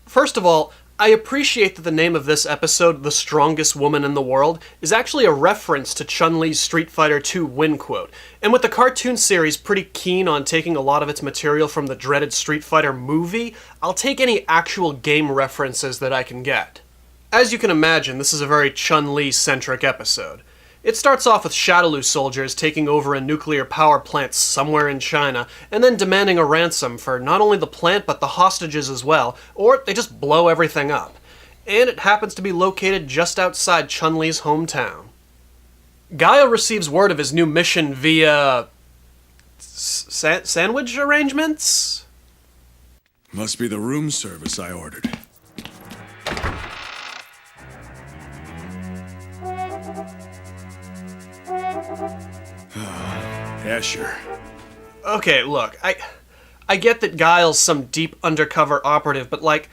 First of all, I appreciate that the name of this episode, The Strongest Woman in the World, is actually a reference to Chun-Li's Street Fighter II win quote. And with the cartoon series pretty keen on taking a lot of its material from the dreaded Street Fighter movie, I'll take any actual game references that I can get. As you can imagine, this is a very Chun-Li-centric episode. It starts off with Shadaloo soldiers taking over a nuclear power plant somewhere in China, and then demanding a ransom for not only the plant but the hostages as well, or they just blow everything up. And it happens to be located just outside Chun-Li's hometown. Guile receives word of his new mission via... sandwich arrangements? Must be the room service I ordered. Yeah, sure. Okay, look, I get that Guile's some deep undercover operative, but like,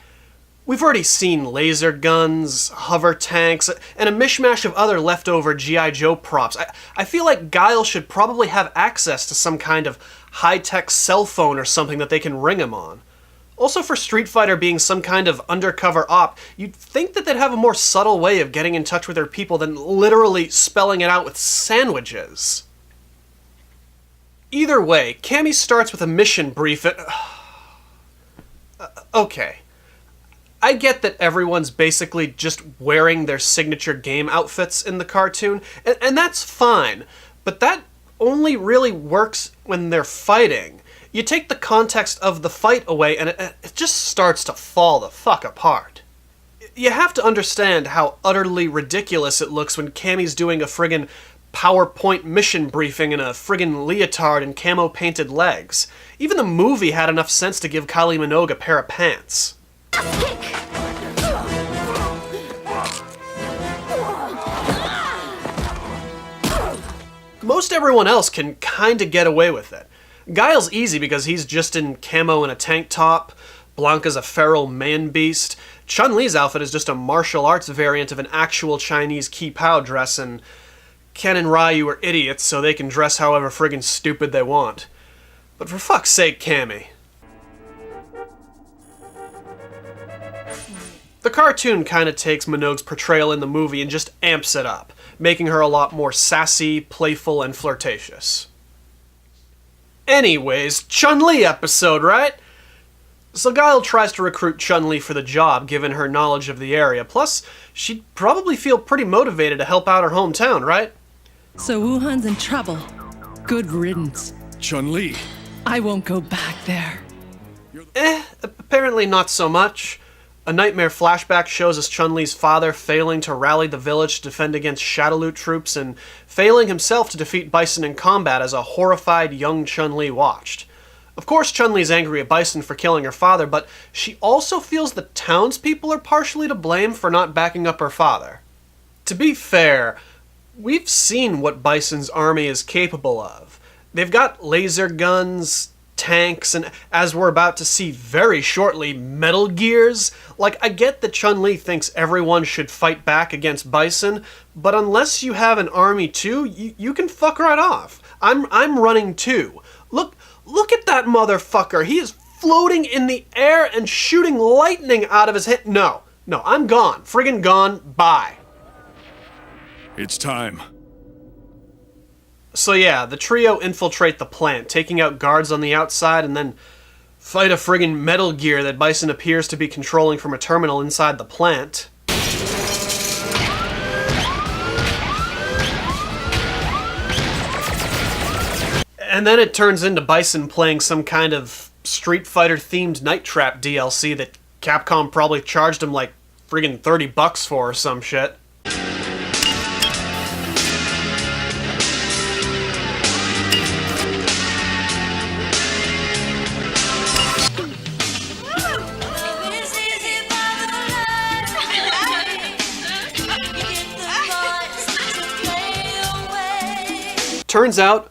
we've already seen laser guns, hover tanks, and a mishmash of other leftover G.I. Joe props. I feel like Guile should probably have access to some kind of high-tech cell phone or something that they can ring him on. Also, for Street Fighter being some kind of undercover op, you'd think that they'd have a more subtle way of getting in touch with their people than literally spelling it out with sandwiches. Either way, Cammy starts with a mission brief at... okay. I get that everyone's basically just wearing their signature game outfits in the cartoon, and that's fine, but that only really works when they're fighting. You take the context of the fight away, and it just starts to fall the fuck apart. You have to understand how utterly ridiculous it looks when Cammy's doing a friggin' PowerPoint mission briefing in a friggin' leotard and camo-painted legs. Even the movie had enough sense to give Kylie Minogue a pair of pants. Most everyone else can kinda get away with it. Guile's easy because he's just in camo and a tank top. Blanca's a feral man-beast. Chun-Li's outfit is just a martial arts variant of an actual Chinese ki-pao dress, and Ken and Ryu are idiots, so they can dress however friggin' stupid they want. But for fuck's sake, Cammy. The cartoon kinda takes Minogue's portrayal in the movie and just amps it up, making her a lot more sassy, playful, and flirtatious. Anyways, Chun-Li episode, right? So Guile tries to recruit Chun-Li for the job, given her knowledge of the area. Plus, she'd probably feel pretty motivated to help out her hometown, right? So Wuhan's in trouble. Good riddance. Chun-Li. I won't go back there. Apparently not so much. A nightmare flashback shows us Chun-Li's father failing to rally the village to defend against Shadaloo troops and failing himself to defeat Bison in combat as a horrified young Chun-Li watched. Of course, Chun-Li's angry at Bison for killing her father, but she also feels the townspeople are partially to blame for not backing up her father. To be fair, we've seen what Bison's army is capable of. They've got laser guns, tanks, and as we're about to see very shortly, metal gears. Like, I get that Chun-Li thinks everyone should fight back against Bison, but unless you have an army too, you can fuck right off. I'm running too. Look at that motherfucker. He is floating in the air and shooting lightning out of his head. No, I'm gone. Friggin' gone. Bye. It's time. So yeah, the trio infiltrate the plant, taking out guards on the outside and then fight a friggin' Metal Gear that Bison appears to be controlling from a terminal inside the plant. And then it turns into Bison playing some kind of Street Fighter themed Night Trap DLC that Capcom probably charged him like friggin' $30 for or some shit. Turns out,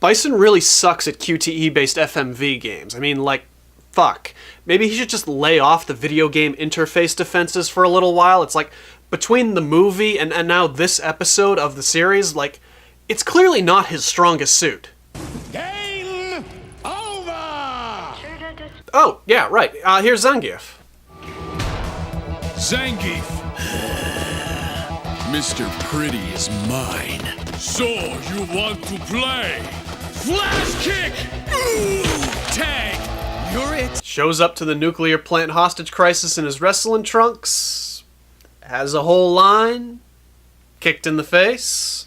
Bison really sucks at QTE-based FMV games. I mean, like, fuck. Maybe he should just lay off the video game interface defenses for a little while. It's like, between the movie and now this episode of the series, like, it's clearly not his strongest suit. Game over! Oh, yeah, right. Here's Zangief. Zangief! Mr. Pretty is mine. So, you want to play? Flash kick! Ooh, tag! You're it! Shows up to the nuclear plant hostage crisis in his wrestling trunks. Has a whole line. Kicked in the face.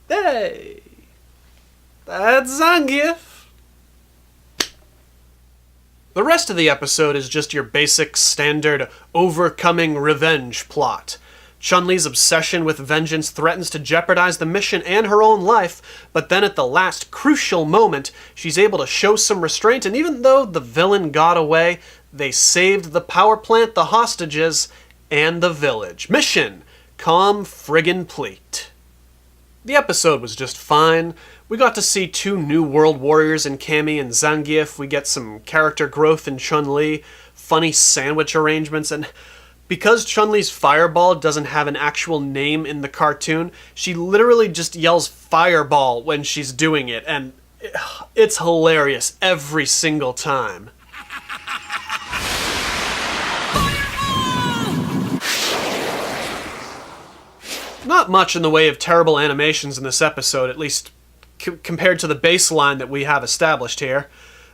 Hey! That's Zangief! The rest of the episode is just your basic, standard, overcoming revenge plot. Chun-Li's obsession with vengeance threatens to jeopardize the mission and her own life, but then at the last crucial moment, she's able to show some restraint, and even though the villain got away, they saved the power plant, the hostages, and the village. Mission: calm friggin' pleat. The episode was just fine. We got to see two new world warriors in Cammy and Zangief. We get some character growth in Chun-Li, funny sandwich arrangements, and because Chun-Li's fireball doesn't have an actual name in the cartoon, she literally just yells fireball when she's doing it, and it's hilarious every single time. Not much in the way of terrible animations in this episode, at least compared to the baseline that we have established here.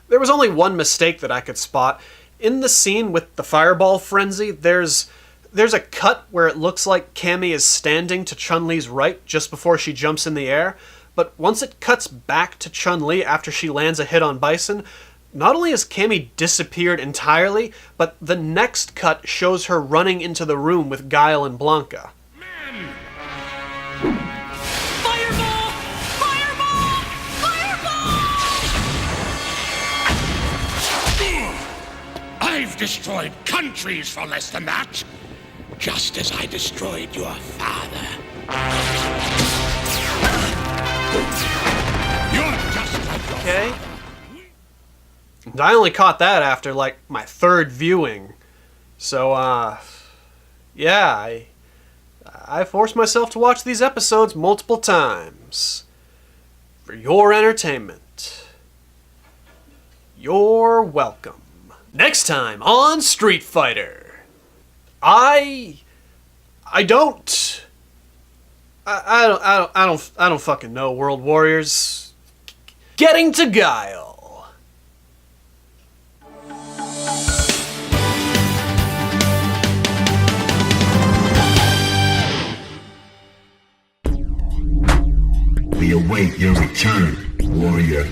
There was only one mistake that I could spot. In the scene with the fireball frenzy, there's a cut where it looks like Cammy is standing to Chun-Li's right just before she jumps in the air, but once it cuts back to Chun-Li after she lands a hit on Bison, not only has Cammy disappeared entirely, but the next cut shows her running into the room with Guile and Blanca. Fireball! Fireball! Fireball! I've destroyed countries for less than that. Just as I destroyed your father. You're just like your Okay. And I only caught that after, like, my third viewing. So, yeah, I forced myself to watch these episodes multiple times. For your entertainment. You're welcome. Next time on Street Fighter. I don't fucking know, World Warriors. Getting to Guile. We await your return, warrior.